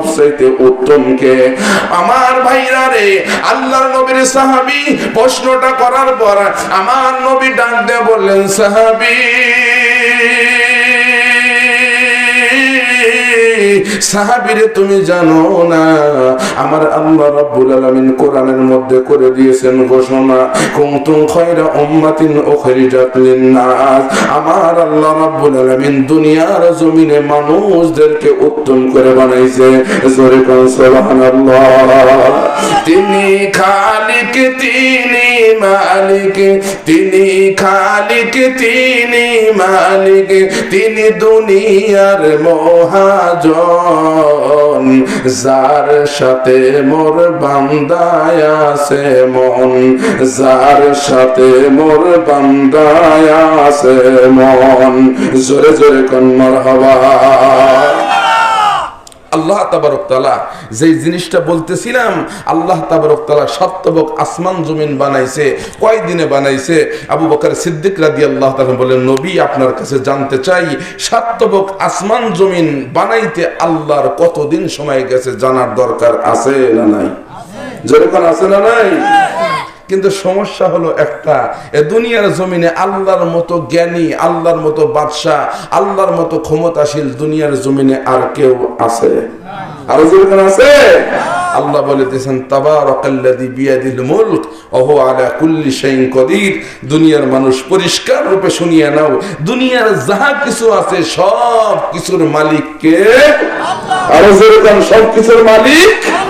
সবচেয়ে উত্তম কে? আমার ভাইরা রে, আল্লাহর নবীর সাহাবী প্রশ্নটা করার পর আমার নবী ডাক দিয়ে বললেন, সাহাবী সাহাবীরে তুমি জানো না আমার আল্লাহ রাব্বুল আলামিন কোরআনের মধ্যে করে দিয়েছেন ঘোষণা, কুনতুম খায়রা উম্মাতিন উখরিজাত লিন-নাস। আমার আল্লাহ রাব্বুল আলামিন দুনিয়ার জমিনে মানুষদেরকে উত্তম করে বানাইছে। জোরে কোন সুবহানাল্লাহ। তিনি খালিক, তিনি মালিক, তিনি খালিক, তিনি মালিক, তিনি দুনিয়ার মহাজন, যার সাথে মোর বান্দায় আছে মন, যার সাথে মোর বান্দায় আছে মন। জোরে জোরে কোন মারহাবা। আল্লাহ তাবারক তাআলা যেই জিনিসটা বলতেছিলাম, আল্লাহ তাবারক তাআলা সাতবক আসমান জমিন বানাইছে। কয় দিনে বানাইছে? আবু বকর সিদ্দিক রাদিয়াল্লাহু তাআলা বলেন, নবী আপনার কাছে জানতে চাই, সাতবক আসমান জমিন বানাইতে আল্লাহর কতদিন সময় গেছে জানার দরকার আছে না নাই? যেরকম আছে না নাই? কিন্তু সমস্যা হলো একটা, এ দুনিয়ার জমিনে আল্লাহর মতো জ্ঞানী, আল্লাহর মতো বাদশাহ, আল্লাহর মতো ক্ষমতাশীল দুনিয়ার জমিনে আর কেউ আছে? আর যেরকম আছে? আল্লাহ বলেছেন, তাবারাকাল্লাযী বিয়াদিল মুলক ওয়া হুয়া আলা কুল্লি শাইইন কদির। দুনিয়ার মানুষ পরিষ্কার রূপে শুনিয়ে নাও, দুনিয়ার যাহা কিছু আছে সব কিছুর মালিক কে? আল্লাহ। আর যেরকম সব কিছুর মালিক আল্লাহ।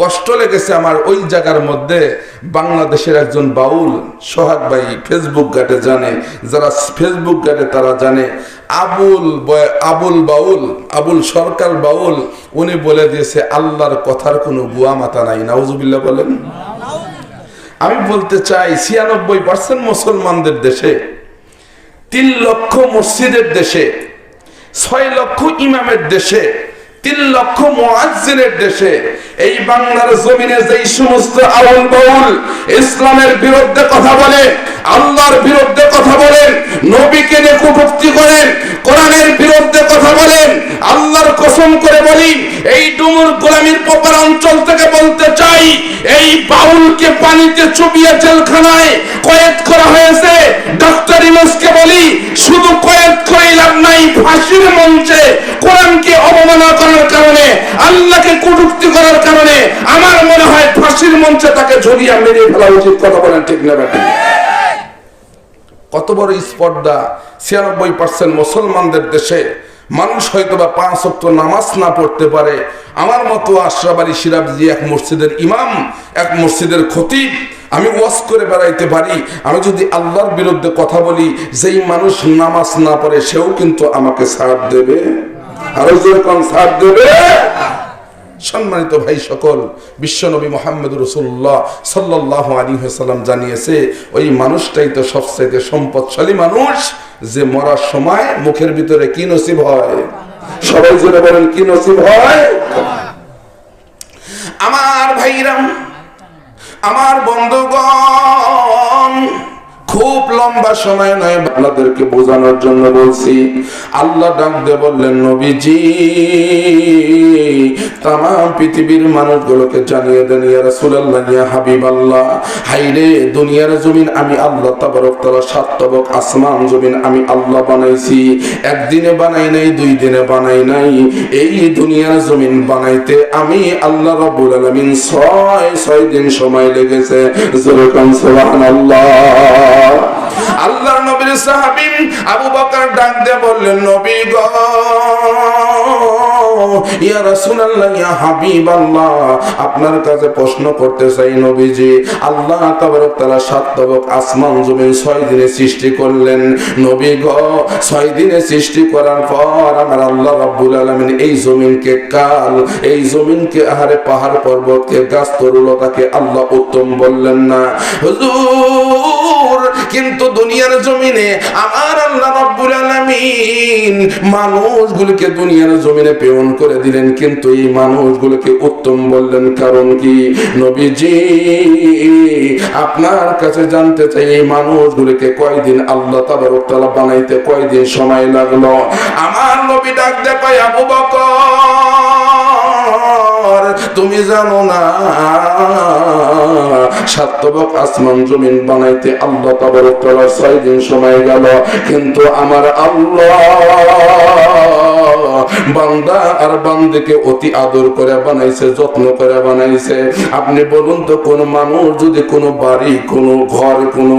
কষ্ট লেগেছে আমার ওই জায়গার মধ্যে, বাংলাদেশের একজন বাউল, সোহাগ ভাই ফেসবুক ঘাটে জানে, যারা ফেসবুক ঘাটে তারা জানে, আবুল বাউল, আবুল সরকার বাউল, উনি বলে দিয়েছে আল্লাহর কথার কোনো গুয়া মাথা নাই। নাউজুবিল্লাহ বলেন। আমি বলতে চাই ৯৬% মুসলমানদের দেশে, ৩ লক্ষ মসজিদের দেশে, ৬ লক্ষ ইমামের দেশে, ৩ লক্ষ মুয়াজ্জিনের দেশে, এই বাংলার জমিনে যেই সমস্ত আউল বাউল ইসলামের বিরুদ্ধে কথা বলে, আল্লাহর বিরুদ্ধে কথা বলেন, নবীকে নিয়ে কটূক্তি করেন, কোরআনের বিরুদ্ধে কথা বলেন, আল্লাহর কসম করে বলি, এই ডুমুর গোলামীর পোপার অঞ্চল থেকে বলতে চাই, এই বাউলকে পানিতে চুবিয়ে জেলখানায় কয়েদ করা হয়েছে। ডক্টর ইউনূসকে বলি, শুধু কয়েদ করে লাভ নাই, ফাঁসির মঞ্চে কোরআনকে অবমাননা করার কারণে, আল্লাহকে কটূক্তি করার কারণে আমার মনে হয় ফাঁসির মঞ্চে তাকে ঝুলিয়ে মেরে ফেলা উচিত। কথা বলেন ঠিক না বেটা? কত বড় স্পর্ধা! ৯৬% মুসলমানদের দেশে মানুষ হয়তো বা ৫ ওয়াক্ত নামাজ না পড়তে পারে, আমার মতো আশরাফ আলী সিরাজি এক মসজিদের ইমাম, এক মসজিদের খতিব, আমি ওয়াজ করে বেড়াইতে পারি, আমি যদি আল্লাহর বিরুদ্ধে কথা বলি, যেই মানুষ নামাজ না পড়ে সেও কিন্তু আমাকে সাথ দেবে। আরো যেরকম সাথ দেবে। সম্মানিত ভাই সকল, বিশ্বনবী মুহাম্মদ রাসূলুল্লাহ সাল্লাল্লাহু আলাইহি ওয়াসাল্লাম জানিয়েছে, ওই মানুষটাই তো সবচেয়ে সম্পদশালী মানুষ, যে মরার সময় মুখের ভিতরে কি নসিব হয়? সবাই জোরে বলেন, কি নসিব হয়? আমার ভাইরা, আমার বন্ধুগণ, খুব লম্বা সময় নয়, আপনাদেরকে বোঝানোর জন্য বলছি। আল্লাহ ডাক দিয়ে বললেন, নবীজি তাম পৃথিবীর মানুষগুলোকে জানিয়ে দেন, ইয়া রাসূলুল্লাহ, ইয়া হাবিবাল্লাহ, হাইরে দুনিয়ার জমিন আমি আল্লাহ তাবারক তাআলা সাতবক আসমান জমিন আমি আল্লাহ বানাইছি। একদিনে বানাই নাই, 2 দিনে বানাই নাই, এই দুনিয়ার জমিন বানাইতে আমি আল্লাহ রাব্বুল আলামিন 6 দিন সময় লেগেছে। জোরে কোন সুবহানাল্লাহ। আল্লাহর নবীর সাহাবী আবু বকর ডাক দিয়ে বললেন, নবী গো, ইয়া রাসূলুল্লাহ, ইয়া হাবিবাল্লাহ, আপনার কাছে প্রশ্ন করতে চাই নবীজি, আল্লাহ তাবারক তাআলা সাতবক আসমান জমিন 6 দিনে সৃষ্টি করলেন। নবী গো, 6 দিনে সৃষ্টি করার পর আমার আল্লাহ রাব্বুল আলামিন এই জমিনকে কাল, এই জমিনকে আহারে পাহাড় পর্বতকে গাছ তরুলতাকে আল্লাহ উত্তম বললেন না? হুজুর, কিন্তু দুনিয়ার জমিনে আমার আল্লাহ রাব্বুল আলামিন মানুষগুলোকে দুনিয়ার জমিনে প্রেরণ করে দিলেন, কিন্তু এই মানুষগুলোকে উত্তম বললেন কারণ কি? নবীজি আপনার কাছে জানতে চাই, এই মানুষগুলোকে কয়দিন আল্লাহ তাবারক তাআলা বানাইতে কয়দিন সময় লাগলো? আমার নবী ডাক দেয়, আবু বকর তুমি জানো না সাতবক আসমান জমিন বানাইতে আল্লাহ তাবারক তাআলা 6 দিন সময় গেল, কিন্তু আমার আল্লাহ বান্দা আর বান্দিকে অতি আদর করে বানাইছে, যত্ন করে বানাইছে। আপনি বলুন তো, কোন মানুষ যদি কোনো বাড়ি, কোনো ঘর, কোনো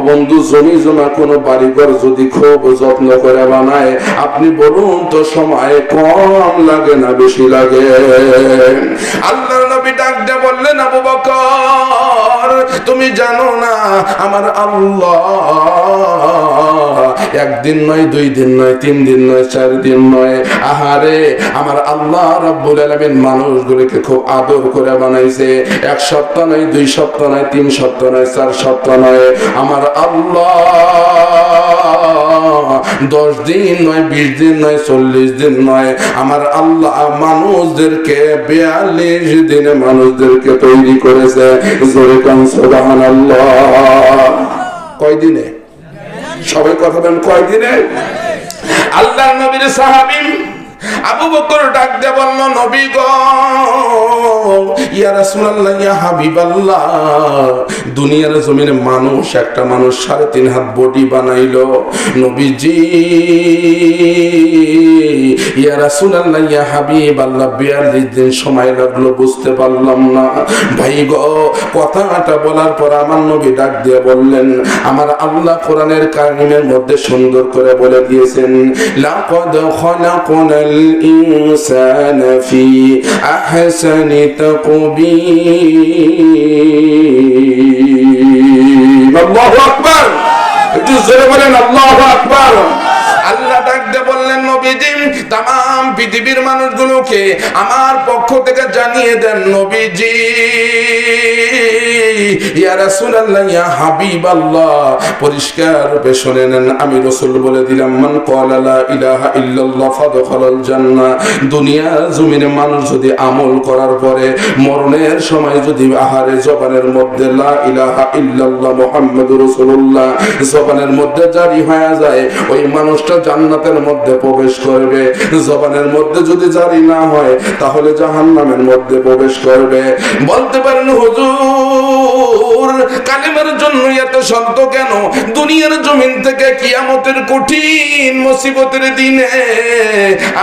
বন্ধু জমি জমা, কোনো বাড়ি ঘর যদি খুব যত্ন করে বানায়, আপনি বলুন তো সময় কম লাগে না বেশি লাগে? আল্লাহর নবী ডাক দিয়ে বললেন, আবু বকর তুমি জানো না আমার আল্লাহ একদিন নয়, 2 দিন নয়, 3 দিন নয়, 4 দিন নয়, আহারে আমার আল্লাহ রাব্বুল আলামিন মানুষগুলোকে খুব আদর করে বানাইছে। 1 সপ্তাহ নয়, 2 সপ্তাহ নয়, 3 সপ্তাহ নয়, 4 সপ্তাহ নয়, আমার আল্লাহ 10 দিন নয়, 20 দিন নয়, 40 দিন নয়, আমার আল্লাহ মানুষদেরকে 42 দিনে মানুষদেরকে তৈরি করেছে। জোরে কান সুবহানাল্লাহ। কয় দিনে? সবাই কথা বলেন, কয় দিনে? আল্লাহর নবীর সাহাবী আবু বকর ডাক দিয়ে বলল, নবী গো, ইয়া রাসূলুল্লাহ, ইয়া হাবিবাল্লাহ, দুনিয়ার জমিনে মানুষ, একটা মানুষ 3.5 হাত বডি বানাইলো। নবীজি, ইয়া রাসূলুল্লাহ, ইয়া হাবিবাল্লাহ, 42 দিন সময় লাগলো, বুঝতে পারলাম না। ভাই গো, কথাটা বলার পর আমার নবী ডাক দিয়ে বললেন, আমার আল্লাহ কোরআনের কারিমের মধ্যে সুন্দর করে বলে দিয়েছেন, লাকাদ খালাকনাল ইনসানা ফি আহসানি তাকবীর। আল্লাহু আকবার। একটু জোরে বলেন আল্লাহু আকবার। আল্লাহ ডাকতে বললেন, নবীজি তাম পৃথিবীর মানুষগুলোকে আমার পক্ষ থেকে জানিয়ে দেন, নবীজি, ইয়া রাসূলুল্লাহ, ইয়া হাবিবাল্লাহ, পরিষ্কার রূপে শুনে নেন, আমি রাসূল বলে দিলাম, মান ক্বালা লা ইলাহা ইল্লাল্লাহ ফাদখালাল জান্নাহ। দুনিয়া জমিনে মানুষ যদি আমল করার পরে মরণের সময় যদি আহারে জবানের মধ্যে লা ইলাহা ইল্লাল্লাহ মুহাম্মাদুর রাসূলুল্লাহ জবানের মধ্যে জারি হয়ে যায়, ওই মানুষটা জান্নাতের মধ্যে প্রবেশ করবে। জবানের মধ্যে যদি জারি না হয়, তাহলে জাহান্নামের মধ্যে প্রবেশ করবে। বলতে পারেন, হুজুর কালিমার জন্য এত শব্দ কেন? দুনিয়ার জমিন থেকে কিয়ামতের কঠিন মুসিবতের দিনে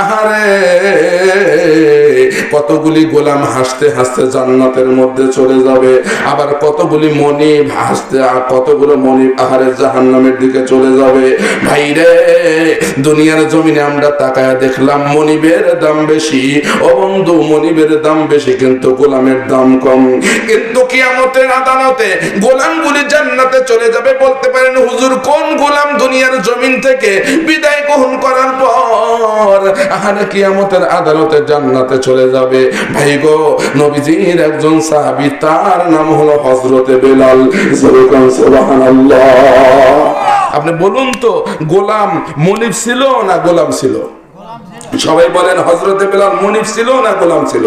আহারে কতগুলি গোলাম হাসতে হাসতে জান্নাতের মধ্যে চলে যাবে, আবার কতগুলি মনিব হাসতে, কতগুলো মনিব আহারে জাহান্নামের দিকে চলে যাবে। ভাইরে, দুনিয়ার জমিনে আমরা তাকায় দেখলাম মনিবের দাম বেশি। ও বন্ধু, মনিবের দাম বেশি কিন্তু গোলামের দাম কম। কিন্তু কিয়ামতের আদালতে গোলামগুলি জান্নাতে চলে যাবে। বলতে পারেন, হুজুর কোন গোলাম দুনিয়ার জমিন থেকে বিদায় গ্রহণ করার পর আহারে কিয়ামতের আদালতে জান্নাতে চলে যাবে? ভাই গো, নবীজির একজন সাহাবী, তার নাম হলো হযরতে বেলাল। সুবহানাল্লাহ। আপনি বলুন তো, গোলাম মনিব ছিল না গোলাম ছিল? সবাই বলেন, হযরতে বেলাল মনিব ছিল না গোলাম ছিল?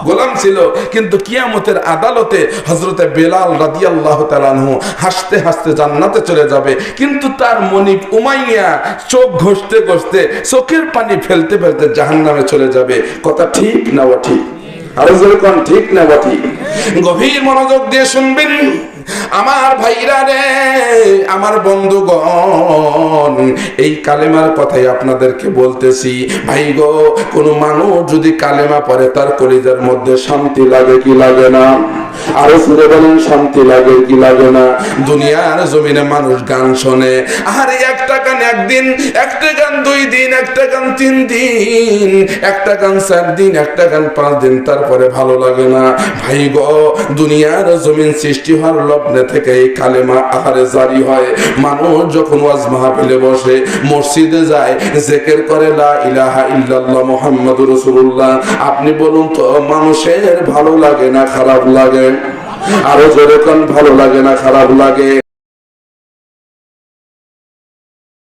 গোলাম ছিল। কিন্তু কিয়ামতের আদালতে হযরতে বেলাল রাদিয়াল্লাহু তাআলা আনহু হাসতে হাসতে জান্নাতে চলে যাবে, কিন্তু তার মনিব উমাইয়া চোখ ঘষতে ঘষতে, চোখের পানি ফেলতে ফেলতে জাহান্নামে চলে যাবে। কথা ঠিক না ঠিক? আরো জোরে কোন, ঠিক না ঠিক? গভীর মনোযোগ দিয়ে শুনবেন আমার ভাইরা রে, আমার বন্ধুগণ, এই কালেমার কথাই আপনাদেরকে বলতেছি। ভাই গো, কোন মানুষ যদি কালেমা পড়ে, তার কলিজার মধ্যে শান্তি লাগে কি লাগে না? আরো সুরে বলেন, শান্তি লাগে কি লাগে না? দুনিয়ার জমিনে মানুষ গান শোনে, আরে একটা গান একদিন, একটা গান 2 দিন, একটা গান 3 দিন, একটা গান 4 দিন, একটা গান 5 দিন, তারপরে ভালো লাগে না। ভাই গো, দুনিয়ার জমিন সৃষ্টি হওয়ার লগ্নে থেকে এই কালেমা আহারে জারি হয়। মানুষ যখন ওয়াজ মাহফিলে বসে, মসজিদে যায়, জিকির করে লা ইলাহা ইল্লাল্লাহ মুহাম্মাদুর রাসূলুল্লাহ, আপনি বলুন তো, মানুষের ভালো লাগে না খারাপ লাগে? আরো জোরে কোন, ভালো লাগে না খারাপ লাগে?